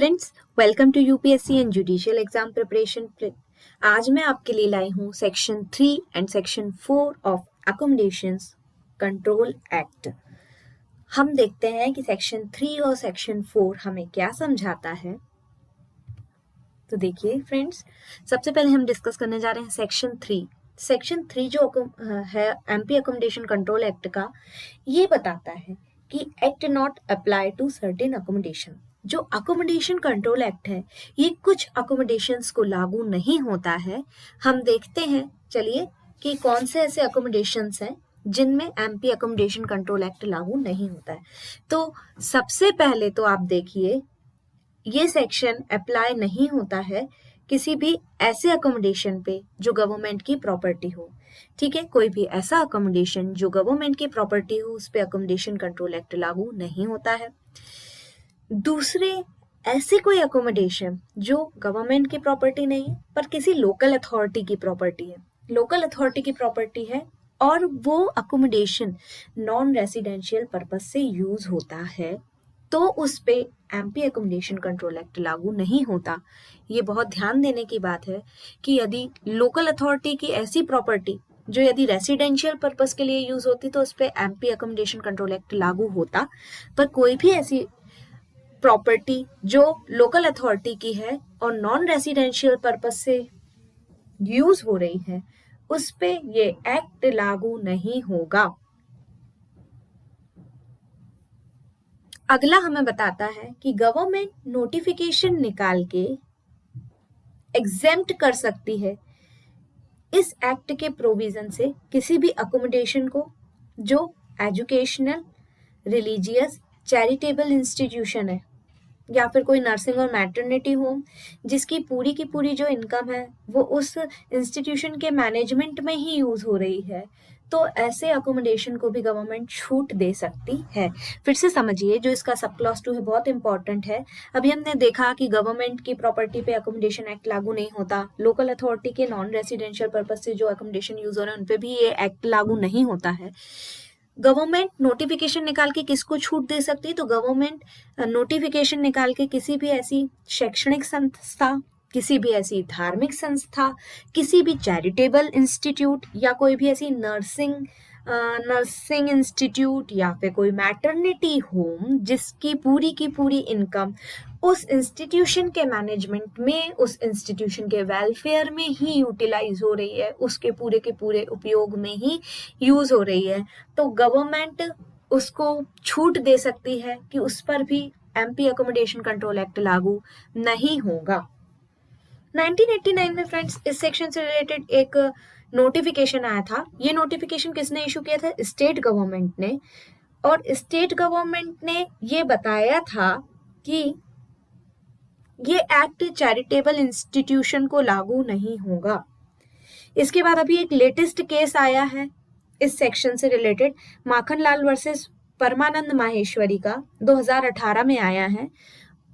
Friends, welcome to UPSC and judicial exam preparation. आज मैं आपके लिए लाई हूँ section 3 and section 4 of accommodations control act. हम देखते हैं कि सेक्शन 3 और सेक्शन 4 हमें क्या समझाता है। तो देखिए फ्रेंड्स, सबसे पहले हम डिस्कस करने जा रहे हैं सेक्शन 3। सेक्शन 3 जो है एमपी अकोमोडेशन कंट्रोल एक्ट का, ये बताता है कि act not apply to certain accommodation. जो अकोमोडेशन कंट्रोल एक्ट है ये कुछ अकोमोडेशंस को लागू नहीं होता है। हम देखते हैं चलिए कि कौन से ऐसे अकोमोडेशंस हैं जिनमें एमपी अकोमोडेशन कंट्रोल एक्ट लागू नहीं होता है। तो सबसे पहले तो आप देखिए, ये सेक्शन अप्लाई नहीं होता है किसी भी ऐसे अकोमोडेशन पे जो गवर्नमेंट की प्रॉपर्टी हो। ठीक है, कोई भी ऐसा अकोमोडेशन जो गवर्नमेंट की प्रॉपर्टी हो उस पे अकोमोडेशन कंट्रोल एक्ट लागू नहीं होता है। दूसरे, ऐसे कोई अकोमोडेशन जो गवर्नमेंट की प्रॉपर्टी नहीं है पर किसी लोकल अथॉरिटी की प्रॉपर्टी है, लोकल अथॉरिटी की प्रॉपर्टी है और वो अकोमोडेशन नॉन रेसिडेंशियल पर्पस से यूज होता है, तो उस पे एमपी अकोमोडेशन कंट्रोल एक्ट लागू नहीं होता। ये बहुत ध्यान देने की बात है कि यदि लोकल अथॉरिटी की ऐसी प्रॉपर्टी जो यदि रेसिडेंशियल पर्पस के लिए यूज होती तो उस पे एमपी अकोमोडेशन कंट्रोल एक्ट लागू होता, पर कोई भी ऐसी प्रॉपर्टी जो लोकल अथॉरिटी की है और नॉन रेसिडेंशियल पर्पस से यूज हो रही है उस पे ये एक्ट लागू नहीं होगा। अगला हमें बताता है कि गवर्नमेंट नोटिफिकेशन निकाल के एग्जेम्प्ट कर सकती है इस एक्ट के प्रोविजन से किसी भी अकोमोडेशन को जो एजुकेशनल, रिलीजियस, चैरिटेबल इंस्टीट्यूशन है या फिर कोई नर्सिंग और मैटरनिटी होम जिसकी पूरी की पूरी जो इनकम है वो उस इंस्टीट्यूशन के मैनेजमेंट में ही यूज हो रही है, तो ऐसे अकोमोडेशन को भी गवर्नमेंट छूट दे सकती है। फिर से समझिए, जो इसका सब क्लॉज 2 है बहुत इंपॉर्टेंट है। अभी हमने देखा कि गवर्नमेंट की प्रॉपर्टी पे अकोमोडेशन एक्ट लागू नहीं होता, लोकल अथॉरिटी के नॉन रेसिडेंशियल पर्पस से जो अकोमोडेशन यूज हो रहे हैं उन पे भी ये एक्ट लागू नहीं होता है। गवर्नमेंट नोटिफिकेशन निकाल के किसको छूट दे सकती है, तो गवर्नमेंट नोटिफिकेशन निकाल के किसी भी ऐसी शैक्षणिक संस्था, किसी भी ऐसी धार्मिक संस्था, किसी भी चैरिटेबल इंस्टीट्यूट या कोई भी ऐसी नर्सिंग इंस्टीट्यूट या फिर कोई मैटरनिटी होम जिसकी पूरी की पूरी इनकम उस इंस्टीट्यूशन के मैनेजमेंट में, उस इंस्टीट्यूशन के वेलफेयर में ही यूटिलाइज हो रही है, उसके पूरे के पूरे उपयोग में ही यूज हो रही है, तो गवर्नमेंट उसको छूट दे सकती है कि उस पर भी एमपी अकोमोडेशन कंट्रोल एक्ट लागू नहीं होगा। 1989 में फ्रेंड्स इस सेक्शन से रिलेटेड एक नोटिफिकेशन आया था। ये नोटिफिकेशन किसने इशू किया था? स्टेट गवर्नमेंट ने। और स्टेट गवर्नमेंट ने ये बताया था कि ये एक्ट चैरिटेबल इंस्टीट्यूशन को लागू नहीं होगा। इसके बाद अभी एक लेटेस्ट केस आया है इस सेक्शन से रिलेटेड, माखनलाल वर्सेस परमानंद माहेश्वरी का, 2018 में आया है।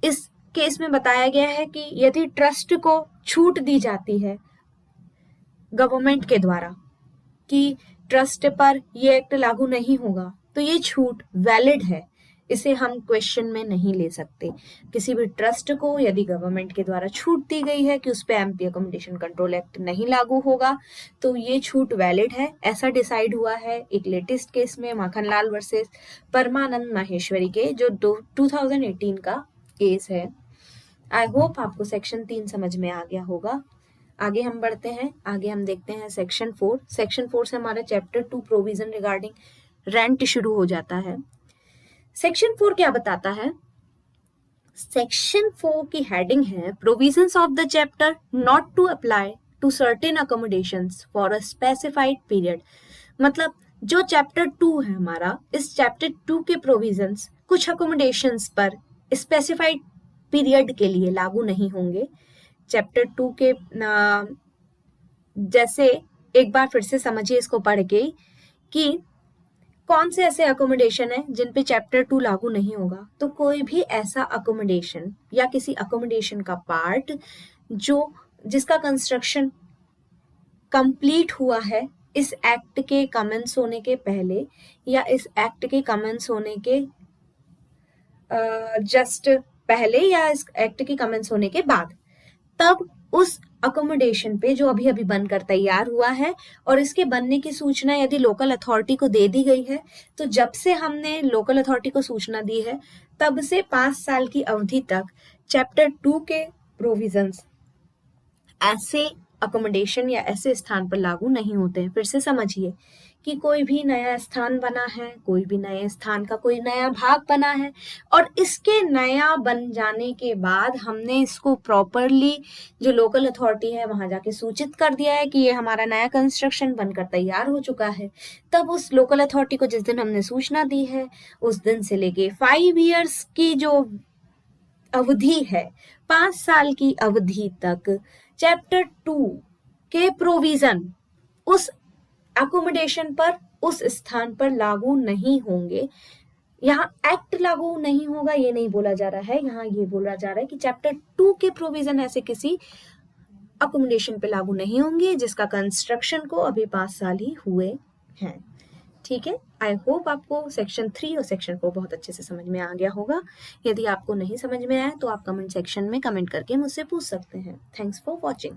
इस केस में बताया गया है कि यदि ट्रस्ट को छूट दी जाती है गवर्नमेंट के द्वारा कि ट्रस्ट पर ये एक्ट लागू नहीं होगा, तो ये छूट वैलिड है, इसे हम क्वेश्चन में नहीं ले सकते। किसी भी ट्रस्ट को यदि गवर्नमेंट के द्वारा छूट दी गई है कि उस पे एमपी अकोमोडेशन कंट्रोल एक्ट नहीं लागू होगा, तो ये छूट वैलिड है, ऐसा डिसाइड हुआ है एक लेटेस्ट केस में, माखनलाल वर्सेस परमानंद माहेश्वरी के, जो 2018 का केस है। आई होप आपको सेक्शन 3 समझ में आ गया होगा। आगे हम बढ़ते हैं, आगे हम देखते हैं सेक्शन 4। सेक्शन 4 से हमारा चैप्टर 2 प्रोविजन रिगार्डिंग रेंट शुरू हो जाता है। सेक्शन 4 क्या बताता है? सेक्शन 4 की हेडिंग है provisions of the chapter not to apply to certain accommodations for a specified period. मतलब जो चैप्टर 2 है हमारा, इस चैप्टर 2 के प्रोविजंस कुछ अकोमोडेशंस पर स्पेसिफाइड पीरियड के लिए लागू नहीं होंगे। चैप्टर 2 के जैसे एक बार फिर से समझिए इसको पढ़ के कि कौन से ऐसे अकोमोडेशन है जिन पे चैप्टर 2 लागू नहीं होगा। तो कोई भी ऐसा अकोमोडेशन या किसी अकोमोडेशन का पार्ट जिसका कंस्ट्रक्शन कंप्लीट हुआ है इस एक्ट के कमेंस होने के पहले या इस एक्ट के कमेंस होने के जस्ट पहले या इस एक्ट के कमेंस होने के बाद, तब उस अकोमोडेशन पे जो अभी अभी बनकर तैयार हुआ है और इसके बनने की सूचना यदि लोकल अथॉरिटी को दे दी गई है, तो जब से हमने लोकल अथॉरिटी को सूचना दी है तब से 5 साल की अवधि तक चैप्टर 2 के प्रोविजंस ऐसे अकोमोडेशन या ऐसे स्थान पर लागू नहीं होते हैं। फिर से समझिए कि कोई भी नया स्थान बना है, कोई भी नए स्थान का कोई नया भाग बना है और इसके नया बन जाने के बाद हमने इसको प्रॉपरली जो लोकल अथॉरिटी है वहां जाके सूचित कर दिया है कि ये हमारा नया कंस्ट्रक्शन बनकर तैयार हो चुका है, तब उस लोकल अथॉरिटी को जिस दिन हमने सूचना दी है उस दिन से लेके 5 इयर्स की जो अवधि है, 5 साल की अवधि तक चैप्टर 2 के प्रोविजन उस अकोमोडेशन पर, उस स्थान पर लागू नहीं होंगे। यहाँ एक्ट लागू नहीं होगा ये नहीं बोला जा रहा है, यहाँ ये बोला जा रहा है कि चैप्टर 2 के प्रोविजन ऐसे किसी अकोमोडेशन पे लागू नहीं होंगे जिसका कंस्ट्रक्शन को अभी 5 साल ही हुए हैं। ठीक है, आई होप आपको सेक्शन 3 और सेक्शन 4 बहुत अच्छे से समझ में आ गया होगा। यदि आपको नहीं समझ में आया तो आप कमेंट सेक्शन में कमेंट करके मुझसे पूछ सकते हैं। Thanks for watching.